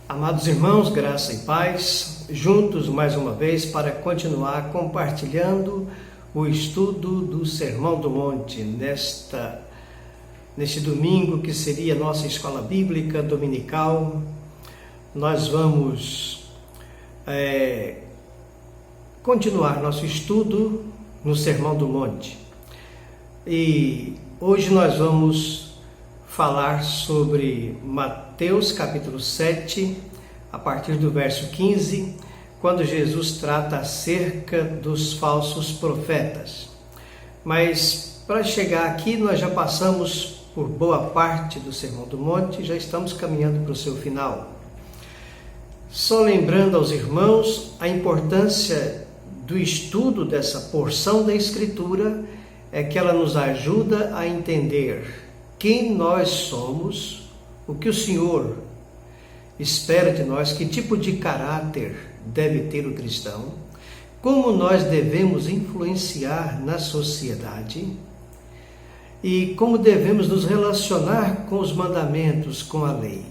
Amados irmãos, graça e paz, juntos mais uma vez para continuar compartilhando o estudo do Sermão do Monte neste domingo que seria nossa escola bíblica dominical. Nós vamos continuar nosso estudo no Sermão do Monte e hoje nós vamos falar sobre Mateus capítulo 7, a partir do verso 15, quando Jesus trata acerca dos falsos profetas. Mas para chegar aqui nós já passamos por boa parte do Sermão do Monte e já estamos caminhando para o seu final. Só lembrando aos irmãos a importância do estudo dessa porção da Escritura é que ela nos ajuda a entender quem nós somos, o que o Senhor espera de nós, que tipo de caráter deve ter o cristão, como nós devemos influenciar na sociedade e como devemos nos relacionar com os mandamentos, com a lei.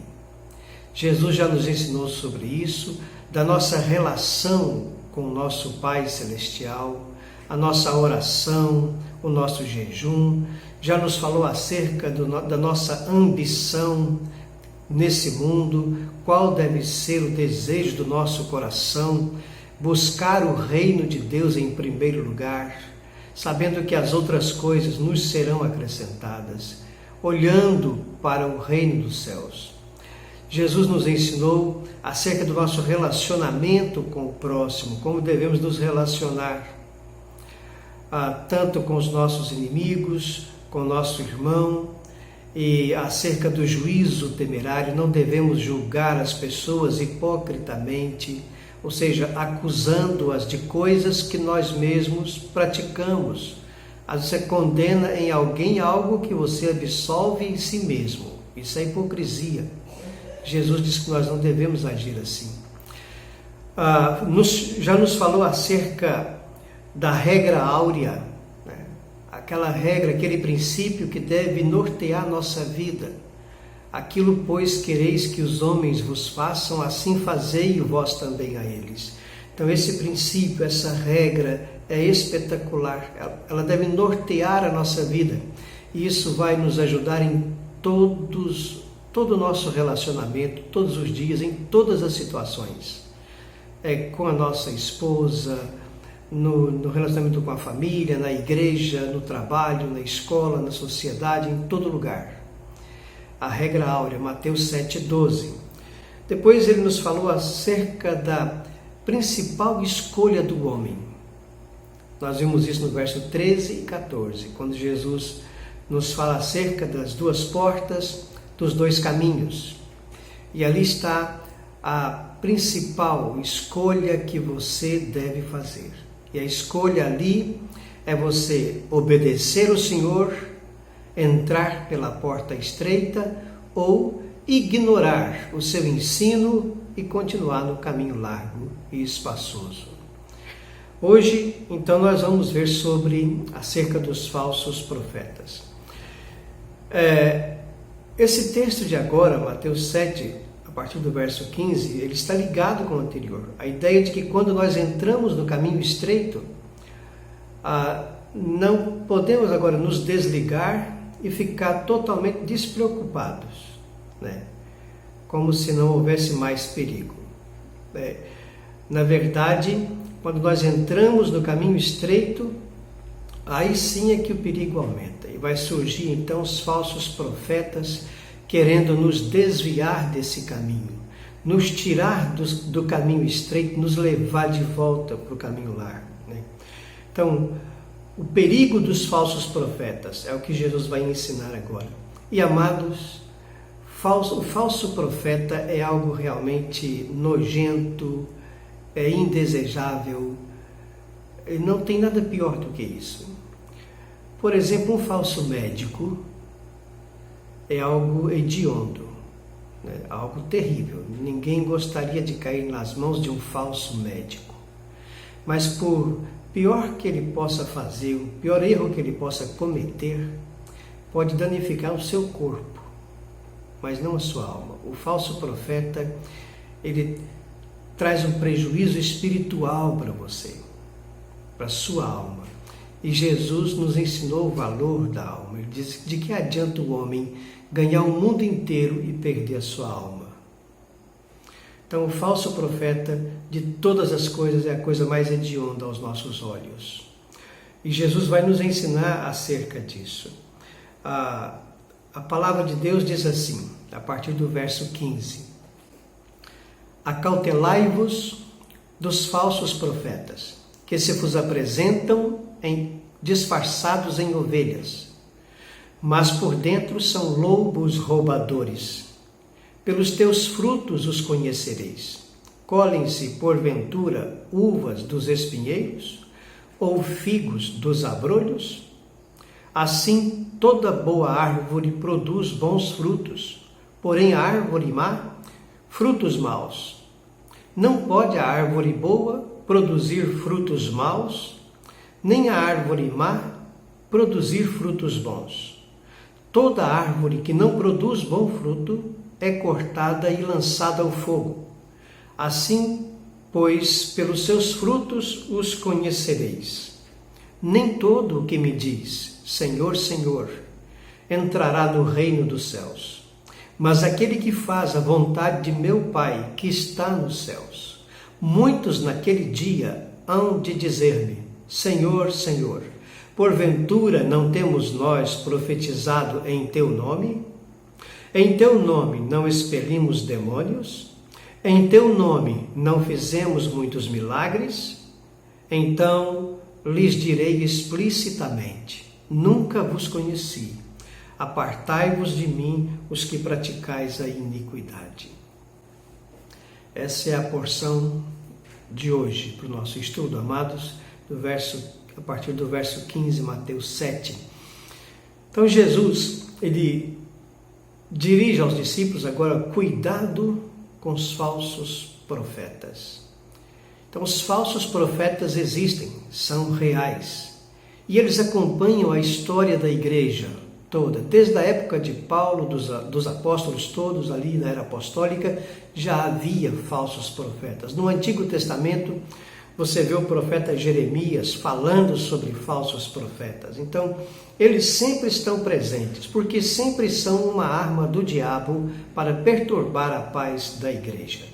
Jesus já nos ensinou sobre isso, da nossa relação com o nosso Pai Celestial, a nossa oração, o nosso jejum, já nos falou acerca da nossa ambição nesse mundo, qual deve ser o desejo do nosso coração, buscar o reino de Deus em primeiro lugar, sabendo que as outras coisas nos serão acrescentadas, olhando para o reino dos céus. Jesus nos ensinou acerca do nosso relacionamento com o próximo, como devemos nos relacionar, tanto com os nossos inimigos, com o nosso irmão, e acerca do juízo temerário, não devemos julgar as pessoas hipocritamente, ou seja, acusando-as de coisas que nós mesmos praticamos. Às vezes você condena em alguém algo que você absolve em si mesmo. Isso é hipocrisia. Jesus diz que nós não devemos agir assim. Já nos falou acerca da regra áurea, aquela regra, aquele princípio que deve nortear nossa vida. Aquilo, pois, quereis que os homens vos façam, assim fazei vós também a eles. Então esse princípio, essa regra é espetacular, ela deve nortear a nossa vida e isso vai nos ajudar em todo o nosso relacionamento, todos os dias, em todas as situações. Com a nossa esposa, no relacionamento com a família, na igreja, no trabalho, na escola, na sociedade, em todo lugar. A regra áurea, Mateus 7,12. Depois ele nos falou acerca da principal escolha do homem. Nós vimos isso no verso 13 e 14, quando Jesus nos fala acerca das duas portas, dos dois caminhos. E ali está a principal escolha que você deve fazer. E a escolha ali é você obedecer o Senhor, entrar pela porta estreita ou ignorar o seu ensino e continuar no caminho largo e espaçoso. Hoje, então, nós vamos ver acerca dos falsos profetas. Esse texto de agora, Mateus 7, a partir do verso 15, ele está ligado com o anterior. A ideia de que quando nós entramos no caminho estreito, não podemos agora nos desligar e ficar totalmente despreocupados, como se não houvesse mais perigo. Na verdade, quando nós entramos no caminho estreito, aí sim é que o perigo aumenta. E vai surgir então os falsos profetas querendo nos desviar desse caminho, nos tirar do caminho estreito, nos levar de volta para o caminho largo. Então, o perigo dos falsos profetas é o que Jesus vai ensinar agora. E amados, o falso profeta é algo realmente nojento, é indesejável, não tem nada pior do que isso. Por exemplo, um falso médico é algo hediondo, algo terrível. Ninguém gostaria de cair nas mãos de um falso médico. Mas por pior que ele possa fazer, o pior erro que ele possa cometer, pode danificar o seu corpo, mas não a sua alma. O falso profeta, ele traz um prejuízo espiritual para você, para a sua alma. E Jesus nos ensinou o valor da alma. Ele diz: de que adianta o homem ganhar o mundo inteiro e perder a sua alma? Então, o falso profeta, de todas as coisas, é a coisa mais hedionda aos nossos olhos. E Jesus vai nos ensinar acerca disso. A palavra de Deus diz assim, a partir do verso 15: acautelai-vos dos falsos profetas, que se vos apresentam disfarçados em ovelhas, mas por dentro são lobos roubadores. Pelos teus frutos os conhecereis. Colhem-se, porventura, uvas dos espinheiros, ou figos dos abrolhos? Assim, toda boa árvore produz bons frutos, porém a árvore má, frutos maus. Não pode a árvore boa produzir frutos maus, nem a árvore má produzir frutos bons. Toda árvore que não produz bom fruto é cortada e lançada ao fogo. Assim, pois, pelos seus frutos os conhecereis. Nem todo o que me diz, Senhor, Senhor, entrará no reino dos céus, mas aquele que faz a vontade de meu Pai que está nos céus. Muitos naquele dia hão de dizer-me: Senhor, Senhor, porventura não temos nós profetizado em teu nome? Em teu nome não expelimos demônios? Em teu nome não fizemos muitos milagres? Então lhes direi explicitamente: nunca vos conheci. Apartai-vos de mim, os que praticais a iniquidade. Essa é a porção de hoje para o nosso estudo, amados, a partir do verso 15, Mateus 7. Então Jesus, ele dirige aos discípulos agora: cuidado com os falsos profetas. Então, os falsos profetas existem, são reais, e eles acompanham a história da igreja toda, desde a época de Paulo, dos apóstolos todos ali na era apostólica, já havia falsos profetas. No Antigo Testamento, você vê o profeta Jeremias falando sobre falsos profetas. Então, eles sempre estão presentes, porque sempre são uma arma do diabo para perturbar a paz da igreja.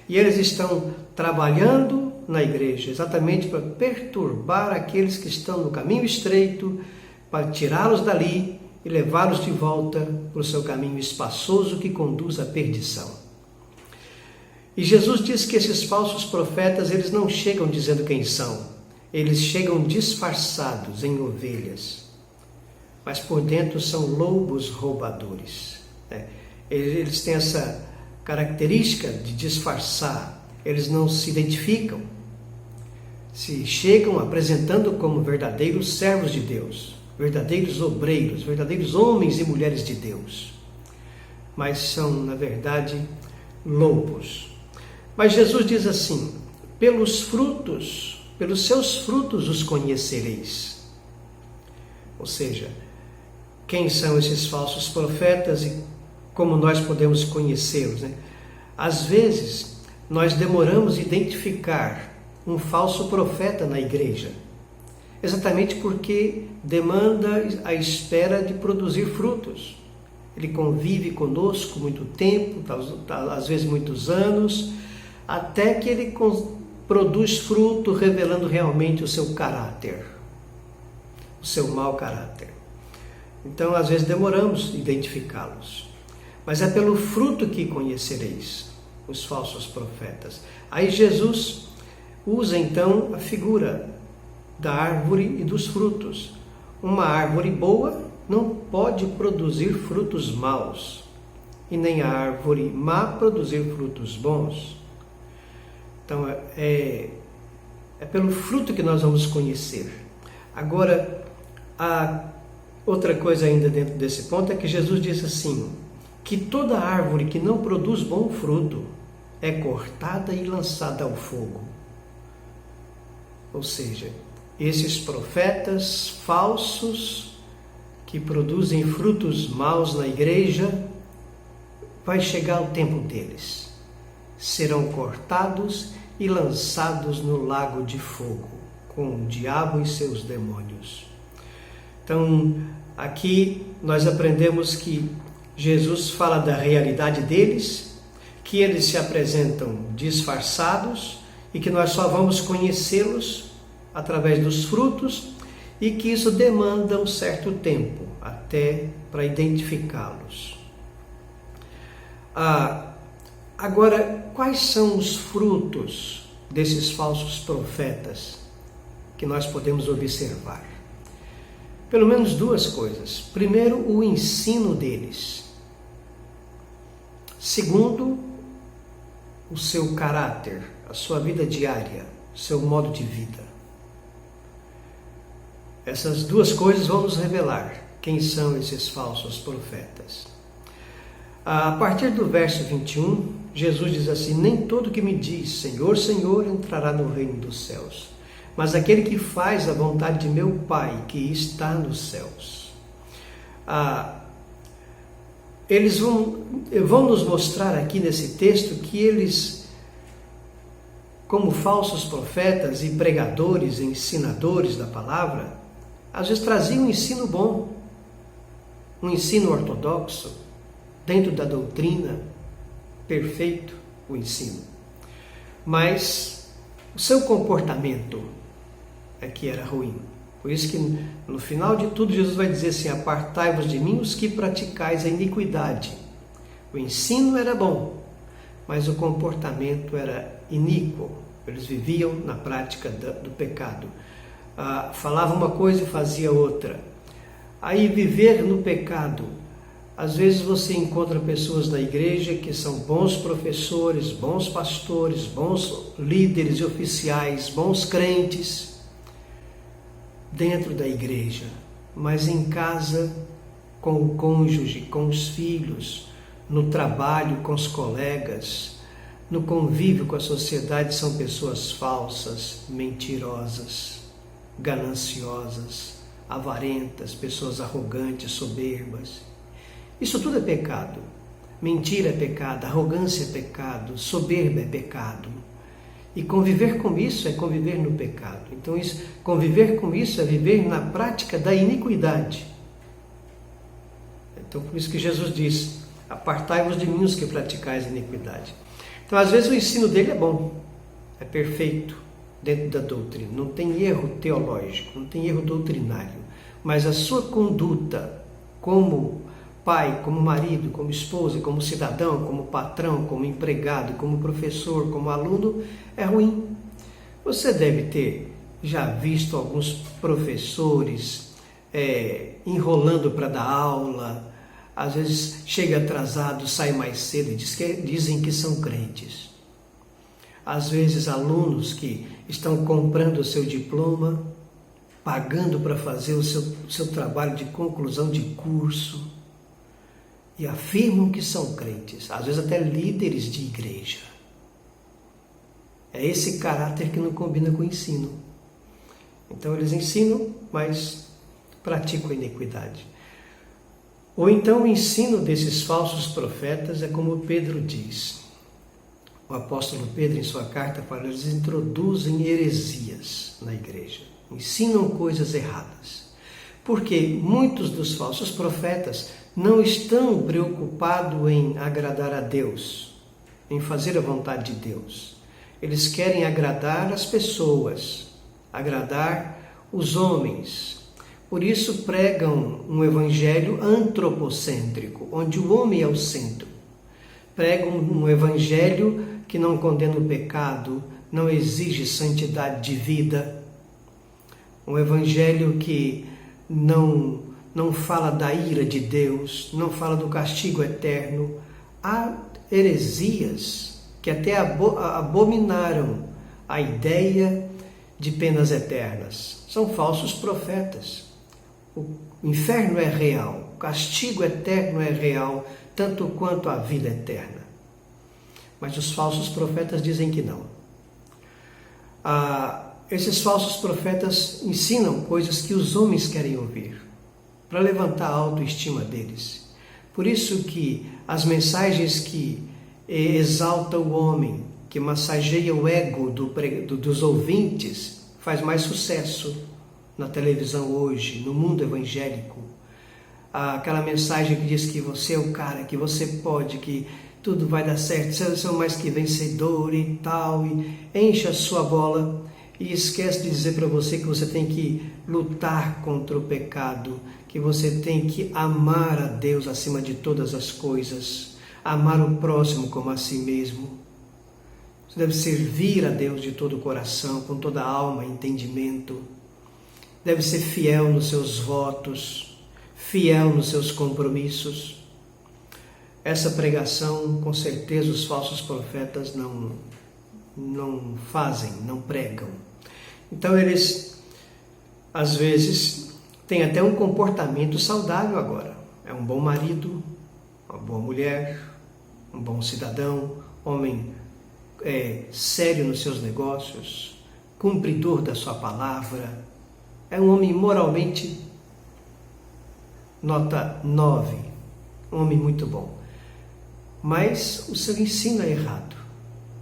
E eles estão trabalhando na igreja exatamente para perturbar aqueles que estão no caminho estreito, para tirá-los dali e levá-los de volta para o seu caminho espaçoso que conduz à perdição. E Jesus diz que esses falsos profetas, eles não chegam dizendo quem são, eles chegam disfarçados em ovelhas, mas por dentro são lobos roubadores. Eles têm essa característica de disfarçar, eles não se identificam, se chegam apresentando como verdadeiros servos de Deus, verdadeiros obreiros, verdadeiros homens e mulheres de Deus, mas são, na verdade, lobos. Mas Jesus diz assim: pelos seus frutos os conhecereis. Ou seja, quem são esses falsos profetas e como nós podemos conhecê-los, né? Às vezes, nós demoramos a identificar um falso profeta na igreja, exatamente porque demanda a espera de produzir frutos. Ele convive conosco muito tempo, às vezes muitos anos, até que ele produz fruto, revelando realmente o seu caráter, o seu mau caráter. Então, às vezes demoramos a identificá-los, mas é pelo fruto que conhecereis os falsos profetas. Aí Jesus usa então a figura da árvore e dos frutos. Uma árvore boa não pode produzir frutos maus, e nem a árvore má produzir frutos bons. Então, é pelo fruto que nós vamos conhecer. Agora, a outra coisa ainda dentro desse ponto é que Jesus disse assim, que toda árvore que não produz bom fruto é cortada e lançada ao fogo. Ou seja, esses profetas falsos que produzem frutos maus na igreja, vai chegar o tempo deles. serão cortados e lançados no lago de fogo, com o diabo e seus demônios. Então, aqui nós aprendemos que Jesus fala da realidade deles, que eles se apresentam disfarçados e que nós só vamos conhecê-los através dos frutos e que isso demanda um certo tempo até para identificá-los. Agora, quais são os frutos desses falsos profetas que nós podemos observar? Pelo menos duas coisas. Primeiro, o ensino deles. Segundo, o seu caráter, a sua vida diária, o seu modo de vida. Essas duas coisas vão nos revelar quem são esses falsos profetas. A partir do verso 21, Jesus diz assim: nem todo que me diz Senhor, Senhor entrará no reino dos céus, mas aquele que faz a vontade de meu Pai que está nos céus. Eles vão nos mostrar aqui nesse texto que eles, como falsos profetas e pregadores e ensinadores da palavra, às vezes traziam um ensino bom, um ensino ortodoxo, dentro da doutrina, perfeito o ensino. Mas o seu comportamento é que era ruim. Por isso que no final de tudo Jesus vai dizer assim: apartai-vos de mim os que praticais a iniquidade. O ensino era bom, mas o comportamento era iníquo. Eles viviam na prática do pecado. Falava uma coisa e fazia outra. Aí viver no pecado. Às vezes você encontra pessoas na igreja que são bons professores, bons pastores, bons líderes e oficiais, bons crentes dentro da igreja, mas em casa, com o cônjuge, com os filhos, no trabalho, com os colegas, no convívio com a sociedade, são pessoas falsas, mentirosas, gananciosas, avarentas, pessoas arrogantes, soberbas. Isso tudo é pecado. Mentira é pecado, arrogância é pecado, soberba é pecado. E conviver com isso é conviver no pecado. Então, conviver com isso é viver na prática da iniquidade. Então, por isso que Jesus diz: apartai-vos de mim os que praticais a iniquidade. Então, às vezes o ensino dele é bom, é perfeito dentro da doutrina. Não tem erro teológico, não tem erro doutrinário. Mas a sua conduta como pai, como marido, como esposa, como cidadão, como patrão, como empregado, como professor, como aluno, é ruim. Você deve ter já visto alguns professores enrolando para dar aula, às vezes chega atrasado, sai mais cedo e dizem que são crentes. Às vezes alunos que estão comprando o seu diploma, pagando para fazer o seu trabalho de conclusão de curso, e afirmam que são crentes, às vezes até líderes de igreja. É esse caráter que não combina com o ensino. Então eles ensinam, mas praticam a iniquidade. Ou então o ensino desses falsos profetas é como Pedro diz. O apóstolo Pedro, em sua carta, fala: eles introduzem heresias na igreja, ensinam coisas erradas. Porque muitos dos falsos profetas não estão preocupados em agradar a Deus, em fazer a vontade de Deus. Eles querem agradar as pessoas, agradar os homens. Por isso pregam um evangelho antropocêntrico, onde o homem é o centro. Pregam um evangelho que não condena o pecado, não exige santidade de vida. Um evangelho que não fala da ira de Deus, não fala do castigo eterno. Há heresias que até abominaram a ideia de penas eternas. São falsos profetas. O inferno é real, o castigo eterno é real, tanto quanto a vida eterna. Mas os falsos profetas dizem que não. Esses falsos profetas ensinam coisas que os homens querem ouvir, para levantar a autoestima deles. Por isso que as mensagens que exalta o homem, que massageia o ego dos ouvintes, faz mais sucesso na televisão hoje, no mundo evangélico. Aquela mensagem que diz que você é o cara, que você pode, que tudo vai dar certo, você é mais que vencedor e tal, e enche a sua bola e esquece de dizer para você que você tem que lutar contra o pecado, que você tem que amar a Deus acima de todas as coisas, amar o próximo como a si mesmo. Você deve servir a Deus de todo o coração, com toda a alma e entendimento. Deve ser fiel nos seus votos, fiel nos seus compromissos. Essa pregação, com certeza, os falsos profetas não fazem, não pregam. Então eles, às vezes, têm até um comportamento saudável agora. É um bom marido, uma boa mulher, um bom cidadão, homem sério nos seus negócios, cumpridor da sua palavra. É um homem moralmente nota 9, um homem muito bom. Mas o seu ensino é errado,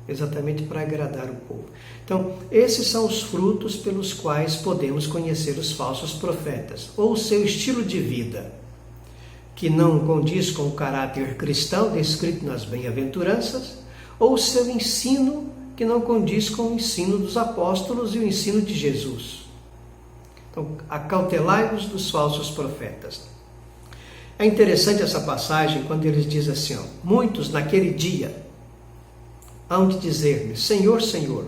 exatamente para agradar o povo. Então, esses são os frutos pelos quais podemos conhecer os falsos profetas, ou o seu estilo de vida, que não condiz com o caráter cristão descrito nas bem-aventuranças, ou o seu ensino que não condiz com o ensino dos apóstolos e o ensino de Jesus. Então, acautelai-vos dos falsos profetas. É interessante essa passagem quando eles dizem assim, muitos naquele dia hão de dizer-me, Senhor, Senhor,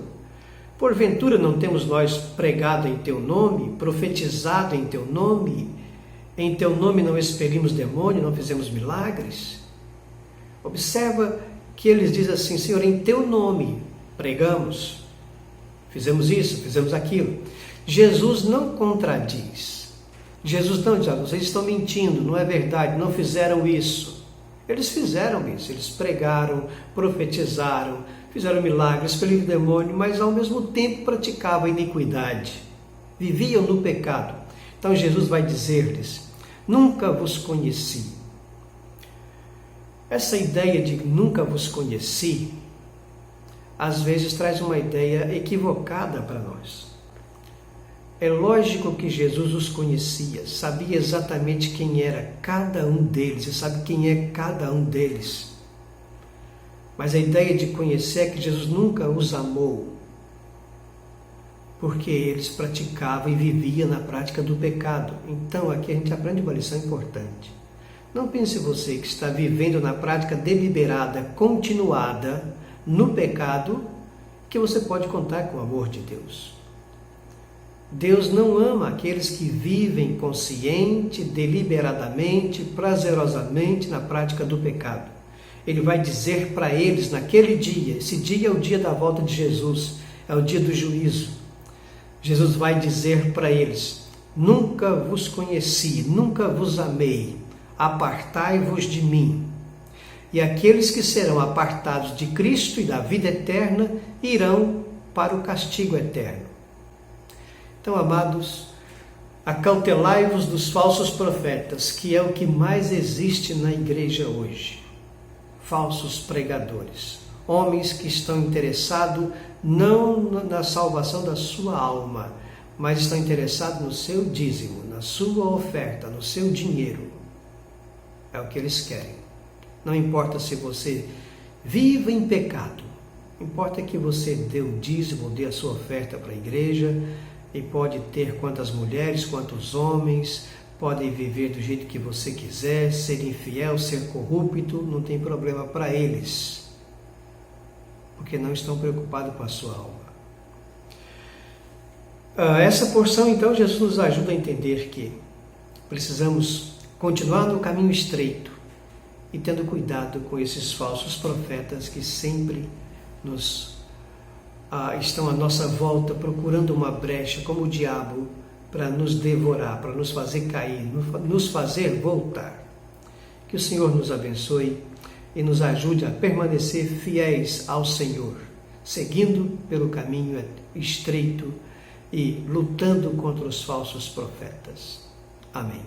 porventura não temos nós pregado em teu nome, profetizado em teu nome não expelimos demônio, não fizemos milagres? Observa que eles dizem assim, Senhor, em teu nome pregamos, fizemos isso, fizemos aquilo. Jesus não contradiz. Jesus não diz, vocês estão mentindo, não é verdade, não fizeram isso. Eles fizeram isso, eles pregaram, profetizaram, fizeram milagres, expeliram o demônio, mas ao mesmo tempo praticavam iniquidade, viviam no pecado. Então Jesus vai dizer-lhes, nunca vos conheci. Essa ideia de nunca vos conheci, às vezes traz uma ideia equivocada para nós. É lógico que Jesus os conhecia, sabia exatamente quem era cada um deles, e sabe quem é cada um deles. Mas a ideia de conhecer é que Jesus nunca os amou, porque eles praticavam e viviam na prática do pecado. Então aqui a gente aprende uma lição importante. Não pense você que está vivendo na prática deliberada, continuada, no pecado, que você pode contar com o amor de Deus. Deus não ama aqueles que vivem consciente, deliberadamente, prazerosamente na prática do pecado. Ele vai dizer para eles naquele dia, esse dia é o dia da volta de Jesus, é o dia do juízo. Jesus vai dizer para eles, nunca vos conheci, nunca vos amei, apartai-vos de mim. E aqueles que serão apartados de Cristo e da vida eterna irão para o castigo eterno. Então, amados, acautelai-vos dos falsos profetas, que é o que mais existe na igreja hoje. Falsos pregadores, homens que estão interessados não na salvação da sua alma, mas estão interessados no seu dízimo, na sua oferta, no seu dinheiro. É o que eles querem. Não importa se você vive em pecado, importa que você dê o dízimo, dê a sua oferta para a igreja, e pode ter quantas mulheres, quantos homens, pode viver do jeito que você quiser, ser infiel, ser corrupto, não tem problema para eles, porque não estão preocupados com a sua alma. Essa porção, então, Jesus nos ajuda a entender que precisamos continuar no caminho estreito e tendo cuidado com esses falsos profetas que sempre estão à nossa volta procurando uma brecha como o diabo para nos devorar, para nos fazer cair, nos fazer voltar. Que o Senhor nos abençoe e nos ajude a permanecer fiéis ao Senhor, seguindo pelo caminho estreito e lutando contra os falsos profetas. Amém.